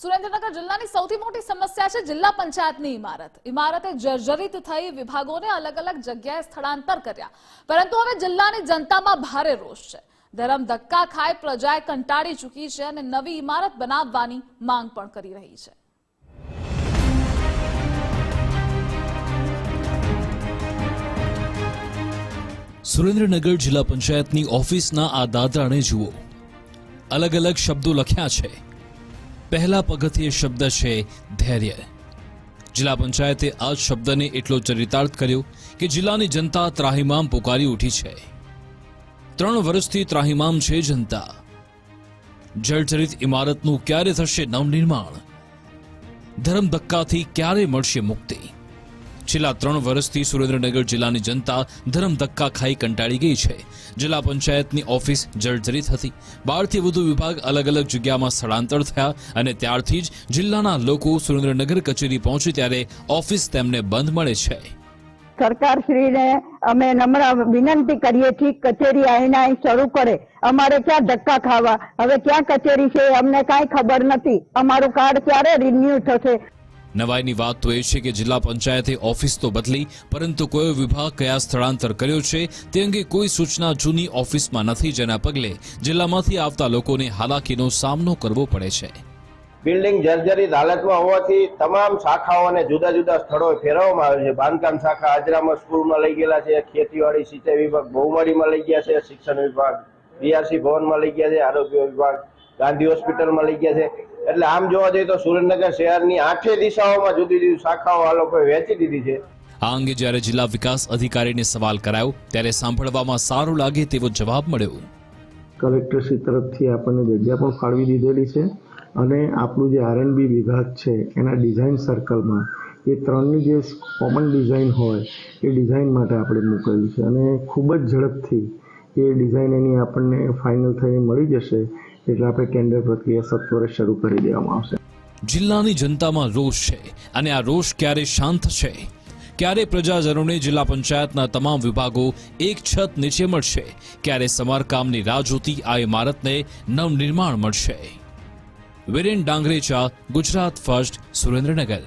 સુરેન્દ્રનગર જિલ્લાની સૌથી મોટી સમસ્યા છે જિલ્લા પંચાયતની ઇમારતે જર્જરિત થઈ વિભાગોને અલગ અલગ જગ્યાએ સ્થળાંતર કર્યા, પરંતુ હવે જિલ્લાની જનતામાં ભારે રોષ છે। ધરમ ધક્કા ખાઈ પ્રજાએ કંટાળી ચૂકી છે અને નવી ઇમારત બનાવવાની માંગ પણ કરી રહી છે। સુરેન્દ્રનગર જિલ્લા પંચાયતની ઓફિસના આ દાદરાને જુઓ, અલગ અલગ શબ્દો લખ્યા છે। पहला पगथिये शब्द है धैर्य। जिला पंचायते आज शब्द ने एटलो चरितार्थ कर्यो कि जिल्लानी जनता त्राहिमाम पुकारी उठी है। 3 वर्षथी त्राहिमाम छे जनता। जर्जरित इमारतनुं क्यारे थशे नवनिर्माण? धर्म धक्काथी क्यारे मळशे मुक्ति? छेल्ला 3 वर्षथी सुरेन्द्रनगर जिल्लानी जनता धर्म धक्का खाई कंटाळी गई है। जिला पंचायतनी ऑफिस जर्जरित हती। 12 થી વધુ વિભાગ અલગ અલગ જગ્યામાં સ્થળાંતર થયા અને ત્યારથી જ જિલ્લાના લોકો સુરેન્દ્રનગર કચેરી પહોંચે ત્યારે ઓફિસ તેમને બંધ મળે છે। સરકારશ્રીને અમે નમ્ર વિનંતી કરીએ છીએ, કચેરી આવીને શરૂ કરે। અમારે ક્યાં ધક્કા ખાવા? હવે ક્યાં કચેરી છે અમને કાંઈ ખબર નથી। અમારું કાર્ડ ક્યારે રિન્યુ થશે? નવાઈની વાત તો એ છે કે જિલ્લા પંચાયતે ઓફિસ તો બદલી, પરંતુ કોઈ વિભાગ કયા સ્થળાંતર કર્યો છે તે અંગે કોઈ સૂચના જૂની ઓફિસમાં નથી, જેના પગલે જિલ્લામાંથી આવતા લોકોને હાલાકીનો સામનો કરવો પડે છે। બિલ્ડિંગ જર્જરિત હાલતમાં હોવાથી તમામ શાખાઓને જુદા જુદા સ્થળોએ ફેરવવામાં આવે છે। બાંધકામ શાખા હાજરામાં સ્કૂલમાં લઈ ગયેલા છે, ખેતીવાડી સિંચાઈ વિભાગ બહુમાળીમાં લઈ ગયા છે, શિક્ષણ વિભાગ બીઆરસી ભવનમાં લઈ ગયા છે, આરોગ્ય વિભાગ ગાંધી હોસ્પિટલમાં લઈ ગયા છે। એટલે આમ જોવા જઈએ તો સુરેન્દ્રનગર શહેરની 8 દિશાઓમાં જુદી જુદી શાખાઓ આ લોકોએ વેચી દીધી છે। આ અંગે જ્યારે જિલ્લા વિકાસ અધિકારીને સવાલ કરાયો ત્યારે સાંભળવામાં સારું લાગે તેવો જવાબ મળ્યો। કલેક્ટરશ્રી તરફથી આપણને જગ્યા પણ ફાળવી દીધેલી છે અને આપણું જે આરએનબી વિભાગ છે એના ડિઝાઇન સર્કલમાં એ 3ની જે કોમન ડિઝાઇન હોય એ ડિઝાઇન માટે આપણે મૂકેલી છે અને ખૂબ જ ઝડપથી એ ડિઝાઇન એની આપણને ફાઇનલ થઈને મળી જશે, એટલે આપણે ટેન્ડર પ્રક્રિયા સત્વરે શરૂ કરી દેવામાં આવશે। જિલ્લાની જનતામાં રોષ છે અને આ રોષ ક્યારે શાંત થશે? ક્યારે પ્રજાજનોને જિલ્લા પંચાયતના તમામ વિભાગો એક છત નીચે મળશે? ક્યારે સમારકામની રાહ જોતી આ ઇમારતને નવનિર્માણ મળશે? વીરેન ડાંગરેચા, ગુજરાત ફર્સ્ટ, સુરેન્દ્રનગર।